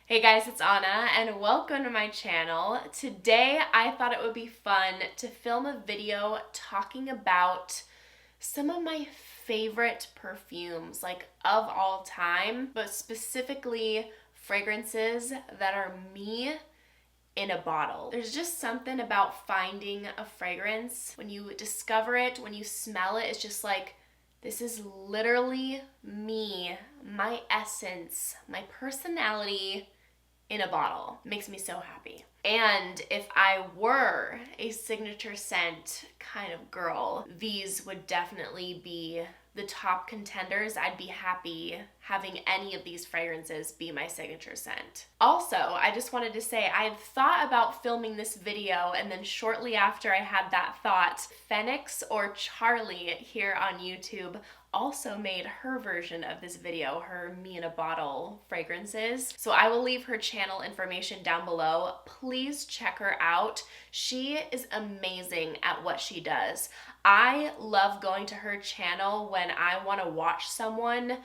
Hey guys, it's Anna and welcome to my channel. Today I thought it would be fun to film a video talking about some of my favorite perfumes, like of all time, but specifically fragrances that are me in a bottle. There's just something about finding a fragrance. When you discover it, when you smell it, it's just like, this is literally me, my essence, my personality in a bottle. It makes me so happy. And if I were a signature scent kind of girl, these would definitely be the top contenders. I'd be happy having any of these fragrances be my signature scent. Also, I just wanted to say I had thought about filming this video, and then shortly after I had that thought, Phoenix or Charlie here on YouTube also made her version of this video, her me in a bottle fragrances. So I will leave her channel information down below. Please check her out. She is amazing at what she does. I love going to her channel when I want to watch someone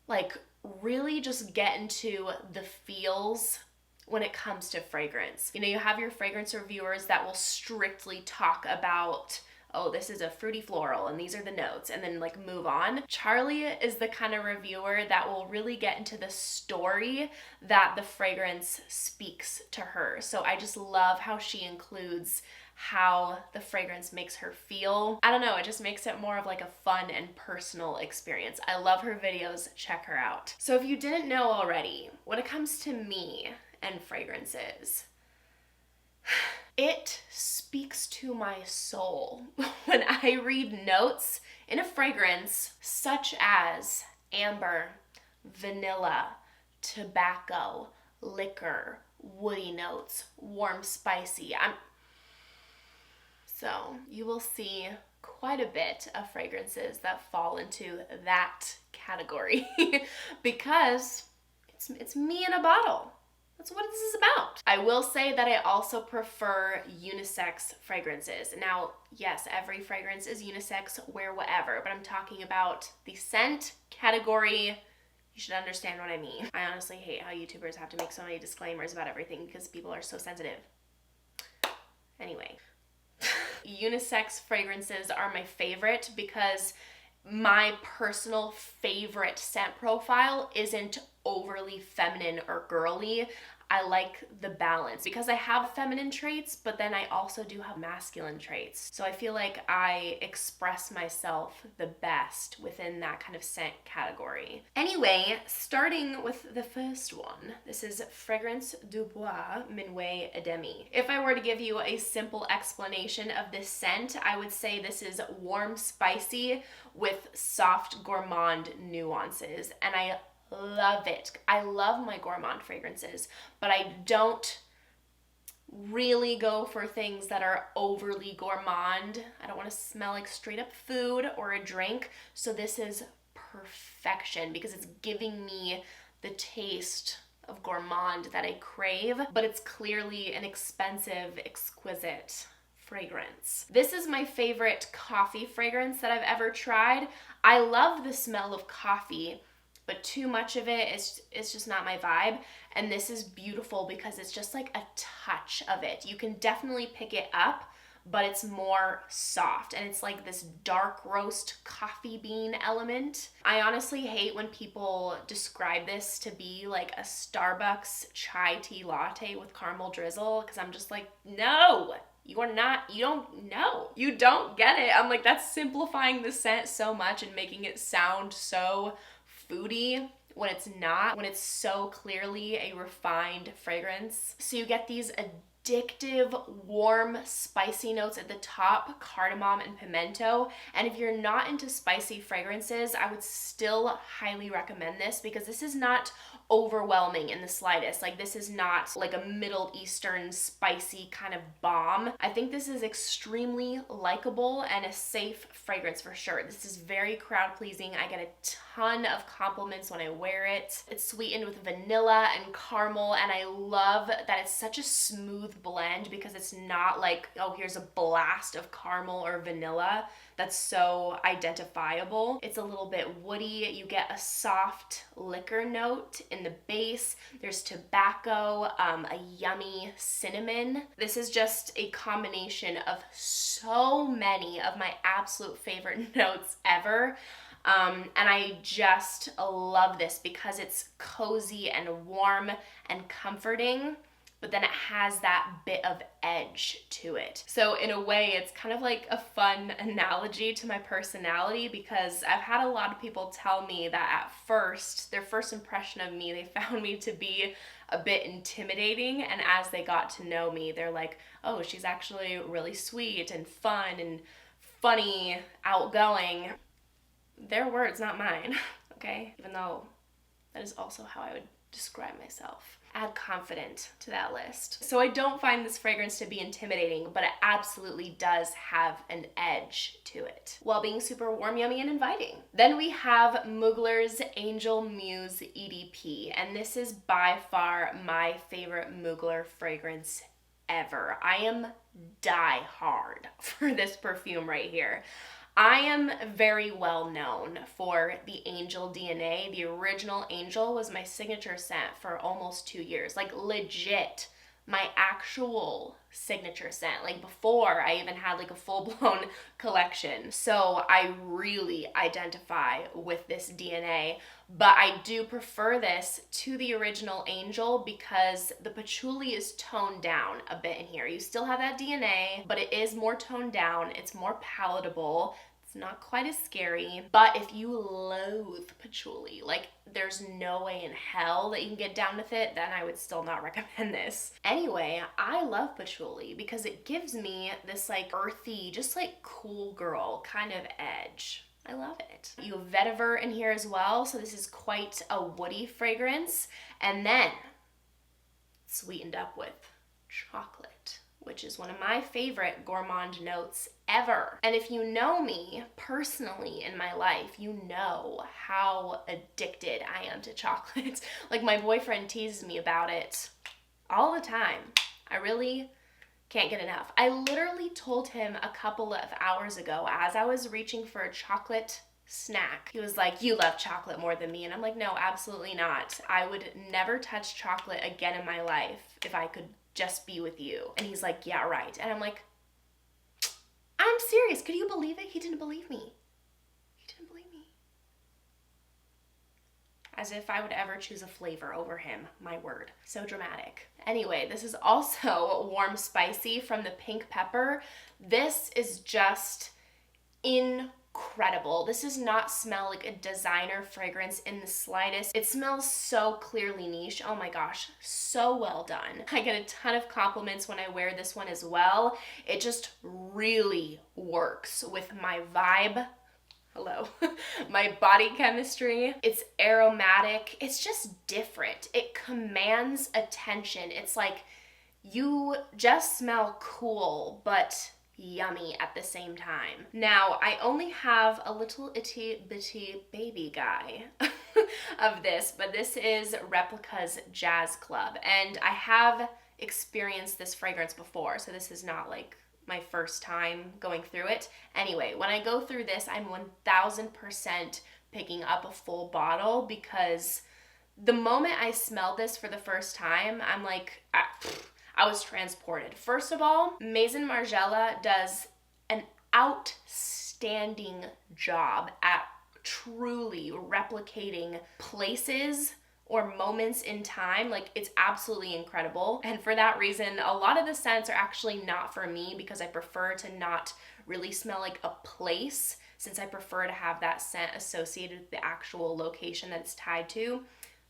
like really just get into the feels when it comes to fragrance. You know, you have your fragrance reviewers that will strictly talk about, oh, this is a fruity floral and these are the notes, and then like move on. Charlie is the kind of reviewer that will really get into the story that the fragrance speaks to her. So I just love how she includes how the fragrance makes her feel. I don't know, it just makes it more of like a fun and personal experience. I love her videos, check her out. So if you didn't know already, when it comes to me and fragrances, it speaks to my soul when I read notes in a fragrance such as amber, vanilla, tobacco, liquor, woody notes, warm, spicy. So you will see quite a bit of fragrances that fall into that category because it's me in a bottle. That's what this is about. I will say that I also prefer unisex fragrances. Now, yes, every fragrance is unisex, wear whatever, but I'm talking about the scent category. You should understand what I mean. I honestly hate how YouTubers have to make so many disclaimers about everything because people are so sensitive. Anyway, unisex fragrances are my favorite because my personal favorite scent profile isn't overly feminine or girly. I like the balance because I have feminine traits, but then I also do have masculine traits. So I feel like I express myself the best within that kind of scent category. Anyway, starting with the first one, this is Fragrance du Bois Minuit Demi. If I were to give you a simple explanation of this scent, I would say this is warm, spicy with soft gourmand nuances, and I love it. I love my gourmand fragrances, but I don't really go for things that are overly gourmand. I don't want to smell like straight up food or a drink, so this is perfection because it's giving me the taste of gourmand that I crave, but it's clearly an expensive, exquisite fragrance. This is my favorite coffee fragrance that I've ever tried. I love the smell of coffee, but too much of it is just not my vibe. And this is beautiful because it's just like a touch of it. You can definitely pick it up, but it's more soft and it's like this dark roast coffee bean element. I honestly hate when people describe this to be like a Starbucks chai tea latte with caramel drizzle, because I'm just like, no, you don't get it. I'm like, that's simplifying the scent so much and making it sound so foodie when it's not, when it's so clearly a refined fragrance. So you get these addictive, warm, spicy notes at the top, cardamom and pimento. And if you're not into spicy fragrances, I would still highly recommend this because this is not overwhelming in the slightest. Like, this is not like a Middle Eastern spicy kind of bomb. I think this is extremely likable and a safe fragrance for sure. This is very crowd pleasing. I get a ton of compliments when I wear it. It's sweetened with vanilla and caramel, and I love that it's such a smooth blend because it's not like, oh, here's a blast of caramel or vanilla. that's so identifiable. It's a little bit woody. You get a soft liquor note in the base. There's tobacco, a yummy cinnamon. This is just a combination of so many of my absolute favorite notes ever. And I just love this because it's cozy and warm and comforting, but then it has that bit of edge to it. So in a way, it's kind of like a fun analogy to my personality, because I've had a lot of people tell me that at first, their first impression of me, they found me to be a bit intimidating, and as they got to know me, they're like, oh, she's actually really sweet and fun and funny, outgoing. Their words, not mine, okay? Even though that is also how I would describe myself. Add confident to that list. So I don't find this fragrance to be intimidating, but it absolutely does have an edge to it, while being super warm, yummy, and inviting. Then we have Mugler's Angel Muse EDP, and this is by far my favorite Mugler fragrance ever. I am die hard for this perfume right here. I am very well known for the Angel DNA. The original Angel was my signature scent for almost 2 years. Like legit, my actual signature scent. Like before I even had like a full-blown collection. So I really identify with this DNA. But I do prefer this to the original Angel because the patchouli is toned down a bit in here. You still have that DNA, but it is more toned down. It's more palatable. It's not quite as scary. But if you loathe patchouli, like there's no way in hell that you can get down with it, then I would still not recommend this. Anyway, I love patchouli because it gives me this like earthy, just like cool girl kind of edge. I love it. You have vetiver in here as well, so this is quite a woody fragrance. And then sweetened up with chocolate, which is one of my favorite gourmand notes ever. And if you know me personally in my life, you know how addicted I am to chocolate. Like my boyfriend teases me about it all the time. I really can't get enough. I literally told him a couple of hours ago as I was reaching for a chocolate snack. He was like, you love chocolate more than me. And I'm like, no, absolutely not. I would never touch chocolate again in my life if I could just be with you. And he's like, yeah, right. And I'm like, I'm serious. Could you believe it? He didn't believe me. He didn't believe me. As if I would ever choose a flavor over him. My word. So dramatic. Anyway, this is also warm spicy from the pink pepper. This is just incredible. This does not smell like a designer fragrance in the slightest. It smells so clearly niche. Oh my gosh, so well done. I get a ton of compliments when I wear this one as well. It just really works with my vibe. Hello. My body chemistry. It's aromatic. It's just different. It commands attention. It's like you just smell cool, but yummy at the same time. Now, I only have a little itty bitty baby guy of this, but this is Replica's Jazz Club, and I have experienced this fragrance before, so this is not like my first time going through it. Anyway, when I go through this, I'm 1000% picking up a full bottle, because the moment I smelled this for the first time, I'm like, I was transported. First of all, Maison Margiela does an outstanding job at truly replicating places or moments in time. Like, it's absolutely incredible. And for that reason, a lot of the scents are actually not for me, because I prefer to not really smell like a place, since I prefer to have that scent associated with the actual location that it's tied to.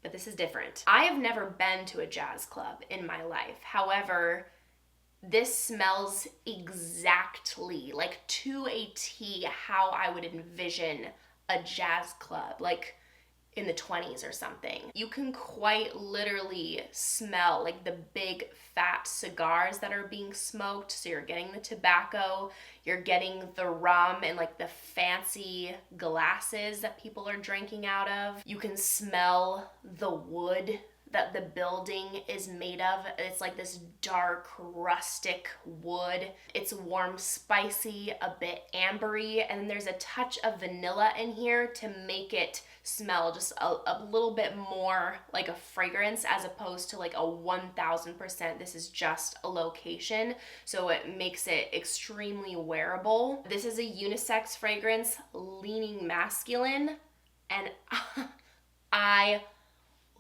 But this is different. I have never been to a jazz club in my life. However, this smells exactly, like to a T, how I would envision a jazz club, like in the 20s or something. You can quite literally smell like the big fat cigars that are being smoked. So you're getting the tobacco, you're getting the rum and like the fancy glasses that people are drinking out of. You can smell the wood that the building is made of. It's like this dark, rustic wood. It's warm, spicy, a bit ambery, and there's a touch of vanilla in here to make it smell just a little bit more like a fragrance as opposed to like a 1000%. This is just a location, so it makes it extremely wearable. This is a unisex fragrance, leaning masculine, and I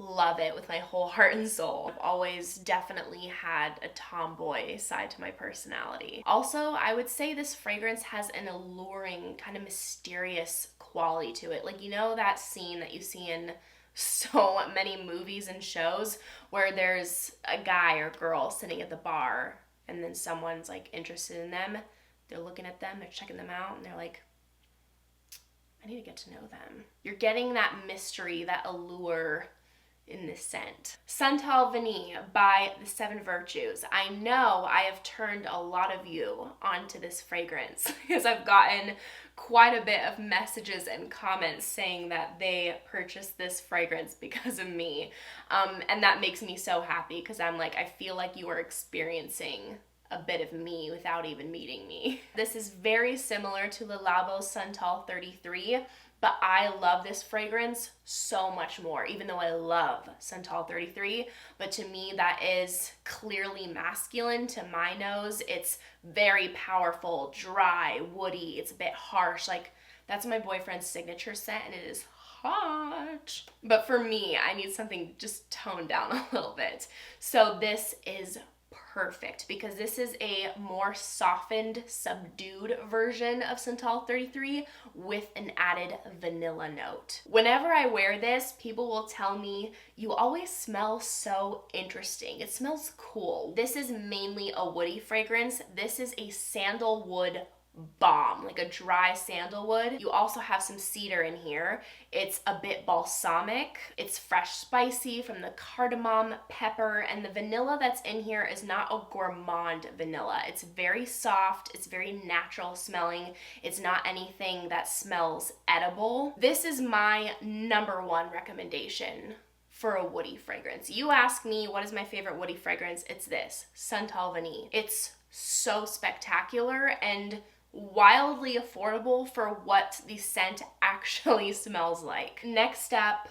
love it with my whole heart and soul. I've always definitely had a tomboy side to my personality. Also, I would say this fragrance has an alluring, kind of mysterious quality to it. Like, you know that scene that you see in so many movies and shows where there's a guy or girl sitting at the bar and then someone's like interested in them. They're looking at them, they're checking them out, and they're like, I need to get to know them. You're getting that mystery, that allure in this scent. Santal Vanille by the Seven Virtues. I know I have turned a lot of you onto this fragrance because I've gotten quite a bit of messages and comments saying that they purchased this fragrance because of me. And that makes me so happy because I'm like, I feel like you are experiencing a bit of me without even meeting me. This is very similar to Le Labo Santal 33, but I love this fragrance so much more, even though I love Santal 33. But to me, that is clearly masculine to my nose. It's very powerful, dry, woody. It's a bit harsh. Like, that's my boyfriend's signature scent, and it is hot. But for me, I need something just toned down a little bit. So this is perfect because this is a more softened, subdued version of Santal 33 with an added vanilla note. Whenever I wear this, people will tell me, you always smell so interesting. It smells cool. This is mainly a woody fragrance. This is a sandalwood bomb, like a dry sandalwood. You also have some cedar in here. It's a bit balsamic. It's fresh spicy from the cardamom, pepper, and the vanilla that's in here is not a gourmand vanilla. It's very soft. It's very natural smelling. It's not anything that smells edible. This is my #1 recommendation for a woody fragrance. You ask me what is my favorite woody fragrance, it's this, Santal Vanille. It's so spectacular and wildly affordable for what the scent actually smells like. Next up,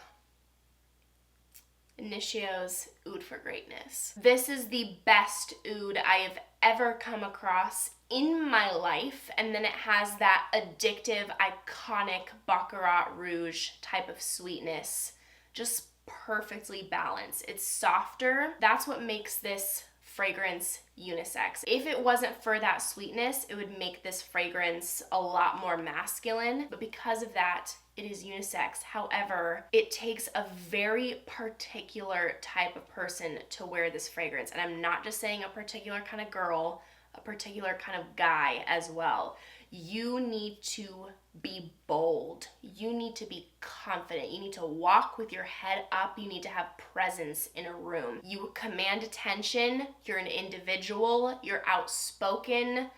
Initio's Oud for Greatness. This is the best oud I have ever come across in my life, and then it has that addictive, iconic Baccarat Rouge type of sweetness, just perfectly balanced. It's softer. That's what makes this fragrance unisex. If it wasn't for that sweetness, it would make this fragrance a lot more masculine, but because of that, it is unisex. However, it takes a very particular type of person to wear this fragrance, and I'm not just saying a particular kind of girl, a particular kind of guy as well. You need to be bold. You need to be confident. You need to walk with your head up. You need to have presence in a room. You command attention. You're an individual. You're outspoken.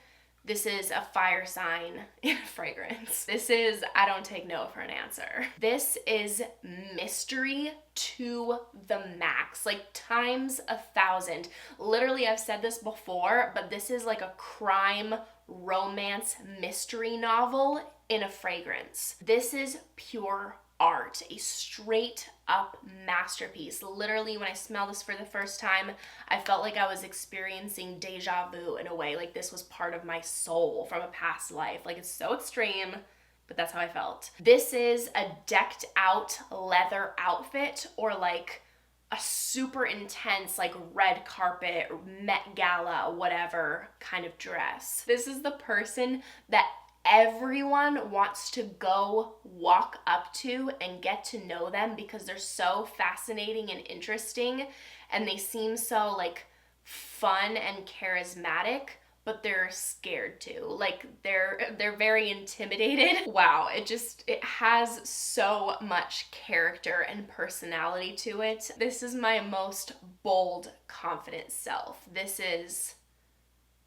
This is a fire sign in a fragrance. This is, I don't take no for an answer. This is mystery to the max, like times 1,000. Literally, I've said this before, but this is like a crime, romance, mystery novel in a fragrance. This is pure art, a straight up masterpiece. Literally, when I smelled this for the first time, I felt like I was experiencing deja vu in a way, like this was part of my soul from a past life. Like, it's so extreme, but that's how I felt. This is a decked out leather outfit or like a super intense like red carpet, Met Gala, whatever kind of dress. This is the person that everyone wants to go walk up to and get to know them because they're so fascinating and interesting and they seem so like fun and charismatic, but they're scared too. Like they're very intimidated. Wow, it has so much character and personality to it. This is my most bold, confident self. This is,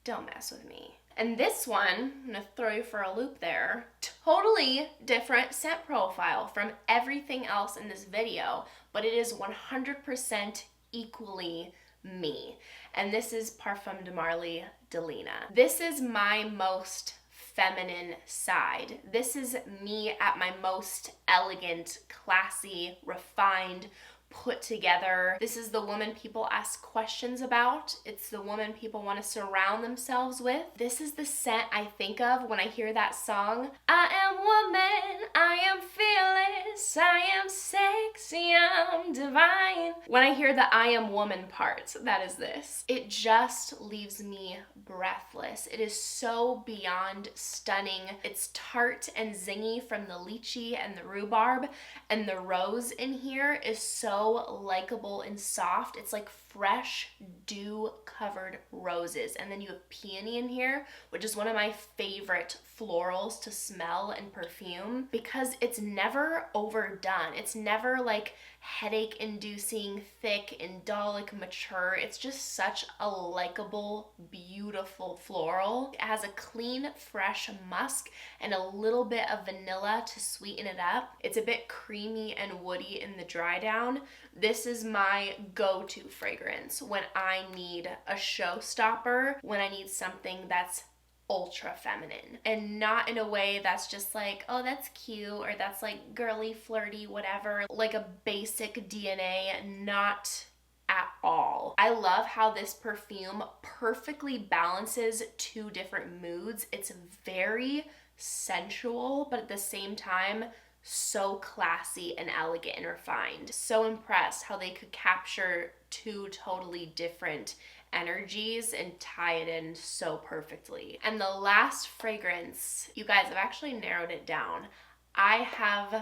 don't mess with me. And this one, I'm gonna throw you for a loop there, totally different scent profile from everything else in this video, but it is 100% equally me. And this is Parfum de Marly Delina. This is my most feminine side. This is me at my most elegant, classy, refined, put together. This is the woman people ask questions about. It's the woman people want to surround themselves with. This is the scent I think of when I hear that song. I am woman, I am fearless, I am sexy, I'm divine. When I hear the I am woman part, that is this. It just leaves me breathless. It is so beyond stunning. It's tart and zingy from the lychee and the rhubarb, and the rose in here is so likable and soft. It's like fresh dew-covered roses. And then you have peony in here, which is one of my favorite florals to smell and perfume because it's never overdone. It's never like headache-inducing, thick, indolic, mature. It's just such a likable, beautiful floral. It has a clean, fresh musk and a little bit of vanilla to sweeten it up. It's a bit creamy and woody in the dry down. This is my go-to fragrance when I need a showstopper, when I need something that's ultra feminine, and not in a way that's just like, oh, that's cute, or that's like girly, flirty, whatever, like a basic DNA, not at all. I love how this perfume perfectly balances two different moods. It's very sensual, but at the same time, so classy and elegant and refined. So impressed how they could capture two totally different energies and tie it in so perfectly. And the last fragrance, you guys, have actually narrowed it down. I've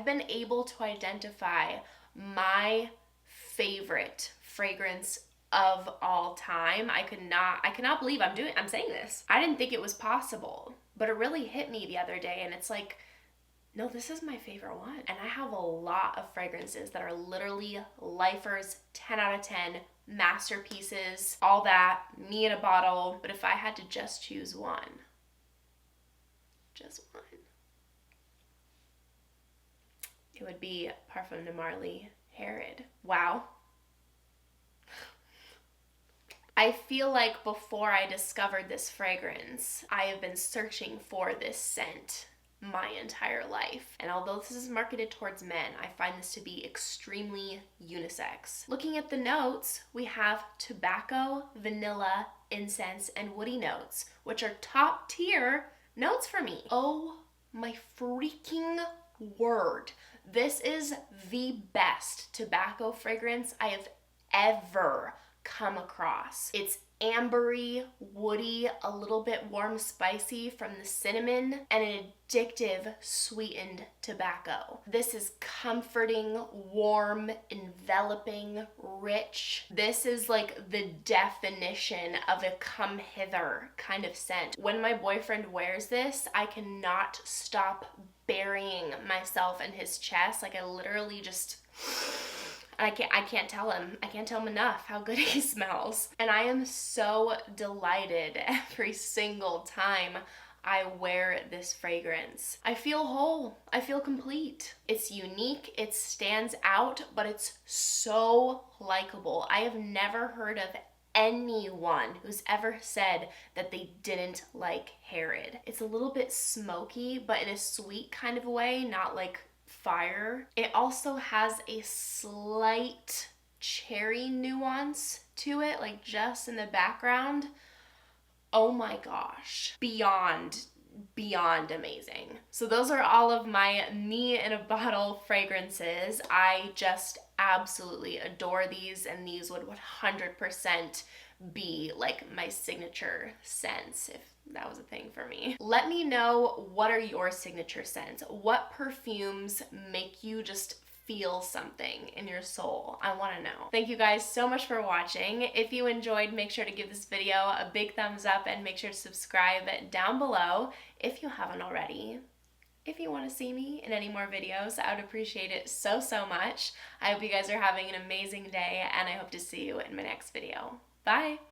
been able to identify my favorite fragrance of all time. I cannot believe I'm saying this. I didn't think it was possible, but it really hit me the other day, and it's like, no, this is my favorite one. And I have a lot of fragrances that are literally lifers, 10 out of 10, masterpieces, all that, me in a bottle. But if I had to just choose one, it would be Parfum de Marly Herod. Wow. I feel like before I discovered this fragrance, I have been searching for this scent my entire life. And although this is marketed towards men, I find this to be extremely unisex. Looking at the notes, we have tobacco, vanilla, incense, and woody notes, which are top tier notes for me. Oh my freaking word. This is the best tobacco fragrance I have ever come across. It's ambery, woody, a little bit warm spicy from the cinnamon, and an addictive sweetened tobacco. This is comforting, warm, enveloping, rich. This is like the definition of a come hither kind of scent. When my boyfriend wears this, I cannot stop burying myself in his chest. Like I literally just... I can't tell him enough how good he smells. And I am so delighted every single time I wear this fragrance. I feel whole. I feel complete. It's unique. It stands out, but it's so likable. I have never heard of anyone who's ever said that they didn't like Herod. It's a little bit smoky, but in a sweet kind of way, not like fire. It also has a slight cherry nuance to it, like just in the background. Oh my gosh, beyond amazing. So those are all of my me in a bottle fragrances. I just absolutely adore these, and these would 100% be like my signature scents if that was a thing for me. Let me know, what are your signature scents? What perfumes make you just feel something in your soul? I want to know. Thank you guys so much for watching. If you enjoyed, make sure to give this video a big thumbs up and make sure to subscribe down below if you haven't already. If you want to see me in any more videos, I would appreciate it so much. I hope you guys are having an amazing day, and I hope to see you in my next video. Bye!